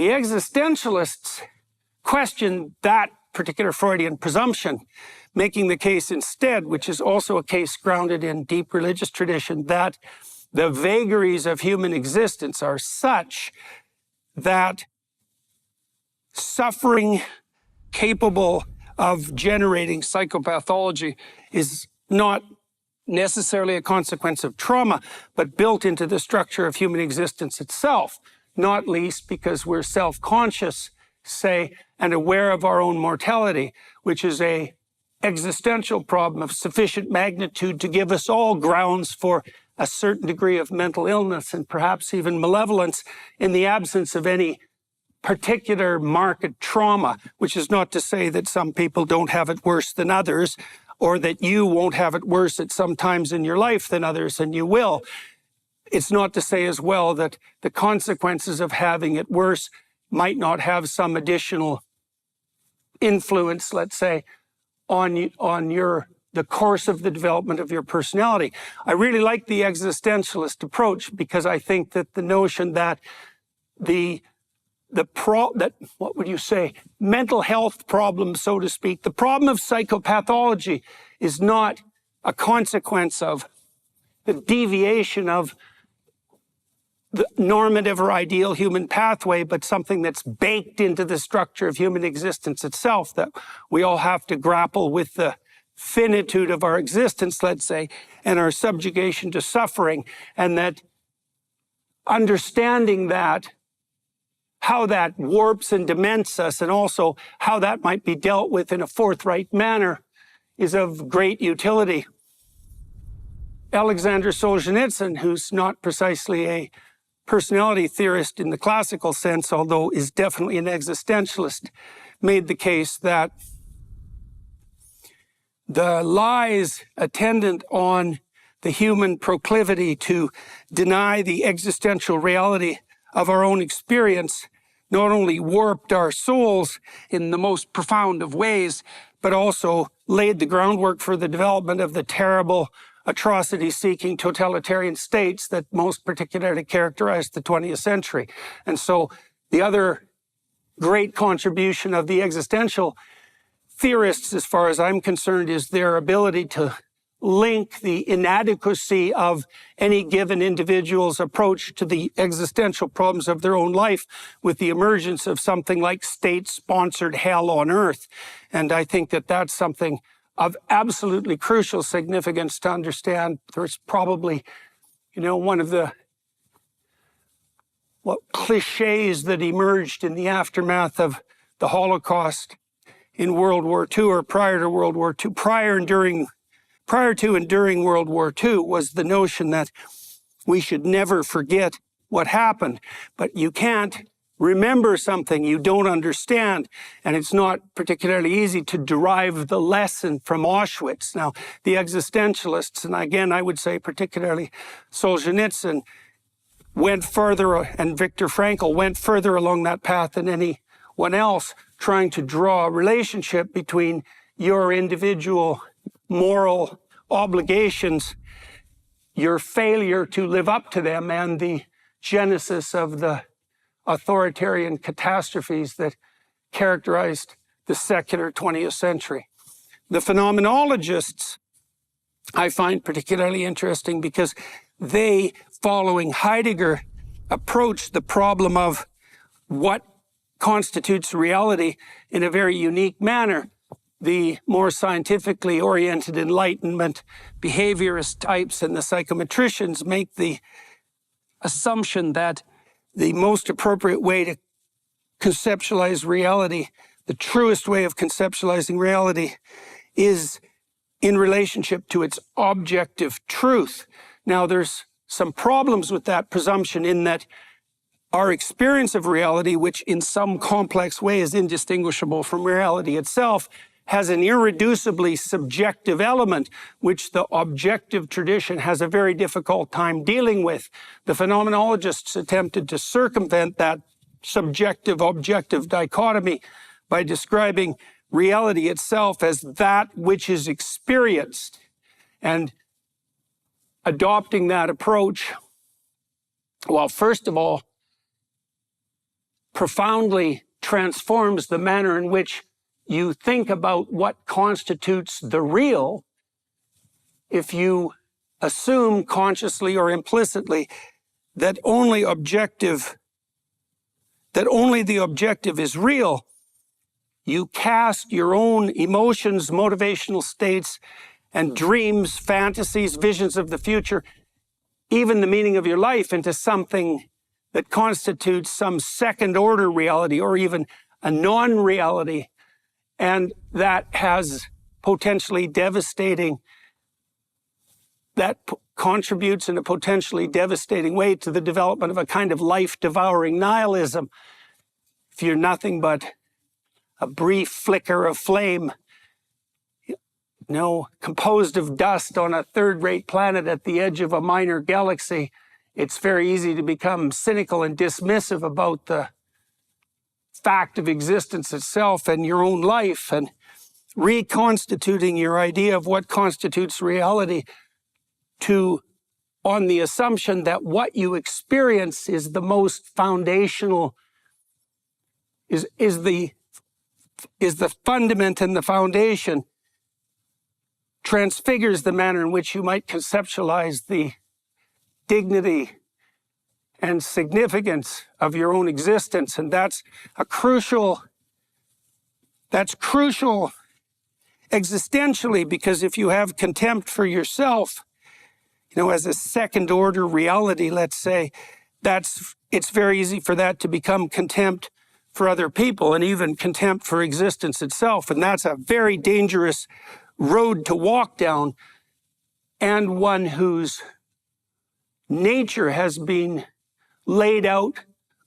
The existentialists question that particular Freudian presumption, making the case instead, which is also a case grounded in deep religious tradition, that the vagaries of human existence are such that suffering capable of generating psychopathology is not necessarily a consequence of trauma, but built into the structure of human existence itself, not least because we're self-conscious, say, and aware of our own mortality, which is a existential problem of sufficient magnitude to give us all grounds for a certain degree of mental illness and perhaps even malevolence in the absence of any particular marked trauma, which is not to say that some people don't have it worse than others, or that you won't have it worse at some times in your life than others, and you will. It's not to say as well that the consequences of having it worse might not have some additional influence, let's say, on the course of the development of your personality. I really like the existentialist approach because I think that the notion that what would you say, mental health problem, so to speak, the problem of psychopathology is not a consequence of the deviation of the normative or ideal human pathway, but something that's baked into the structure of human existence itself, that we all have to grapple with the finitude of our existence, let's say, and our subjugation to suffering, and that understanding that, how that warps and dements us, and also how that might be dealt with in a forthright manner, is of great utility. Aleksandr Solzhenitsyn, who's not precisely a personality theorist in the classical sense, although is definitely an existentialist, made the case that the lies attendant on the human proclivity to deny the existential reality of our own experience not only warped our souls in the most profound of ways, but also laid the groundwork for the development of the terrible, atrocity-seeking totalitarian states that most particularly characterized the 20th century. And so the other great contribution of the existential theorists, as far as I'm concerned, is their ability to link the inadequacy of any given individual's approach to the existential problems of their own life with the emergence of something like state-sponsored hell on earth. And I think that that's something of absolutely crucial significance to understand. There's probably, one of the cliches that emerged in the aftermath of the Holocaust in World War II or prior to World War II, prior to and during World War II, was the notion that we should never forget what happened. But you can't remember something you don't understand, and it's not particularly easy to derive the lesson from Auschwitz. Now, the existentialists, and again, I would say particularly Solzhenitsyn, went further, and Viktor Frankl went further along that path than anyone else, trying to draw a relationship between your individual moral obligations, your failure to live up to them, and the genesis of the authoritarian catastrophes that characterized the secular 20th century. The phenomenologists I find particularly interesting because they, following Heidegger, approach the problem of what constitutes reality in a very unique manner. The more scientifically oriented Enlightenment behaviorist types and the psychometricians make the assumption that the most appropriate way to conceptualize reality, the truest way of conceptualizing reality, is in relationship to its objective truth. Now, there's some problems with that presumption in that our experience of reality, which in some complex way is indistinguishable from reality itself, has an irreducibly subjective element, which the objective tradition has a very difficult time dealing with. The phenomenologists attempted to circumvent that subjective-objective dichotomy by describing reality itself as that which is experienced. And adopting that approach, well, first of all, profoundly transforms the manner in which you think about what constitutes the real if you assume consciously or implicitly that only the objective is real. You cast your own emotions, motivational states, and dreams, fantasies, visions of the future, even the meaning of your life, into something that constitutes some second-order reality or even a non-reality, and that has potentially devastating, that contributes in a potentially devastating way to the development of a kind of life-devouring nihilism. If you're nothing but a brief flicker of flame, composed of dust on a third-rate planet at the edge of a minor galaxy, it's very easy to become cynical and dismissive about the fact of existence itself and your own life, and reconstituting your idea of what constitutes reality on the assumption that what you experience is the most foundational, is the fundament and the foundation, transfigures the manner in which you might conceptualize the dignity and significance of your own existence. And that's crucial existentially, because if you have contempt for yourself, as a second-order reality, let's say, it's very easy for that to become contempt for other people and even contempt for existence itself. And that's a very dangerous road to walk down, and one whose nature has been laid out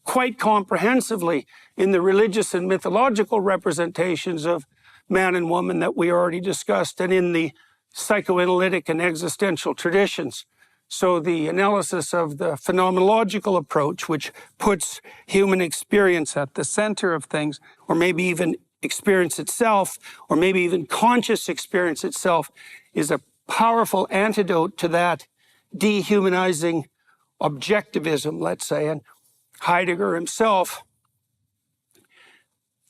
quite comprehensively in the religious and mythological representations of man and woman that we already discussed, and in the psychoanalytic and existential traditions. So the analysis of the phenomenological approach, which puts human experience at the center of things, or maybe even experience itself, or maybe even conscious experience itself, is a powerful antidote to that dehumanizing objectivism, let's say. And Heidegger himself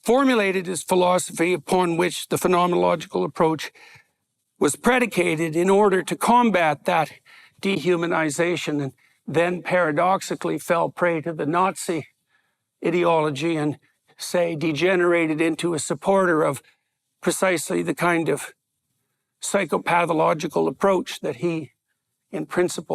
formulated his philosophy upon which the phenomenological approach was predicated in order to combat that dehumanization, and then paradoxically fell prey to the Nazi ideology and, say, degenerated into a supporter of precisely the kind of psychopathological approach that he, in principle,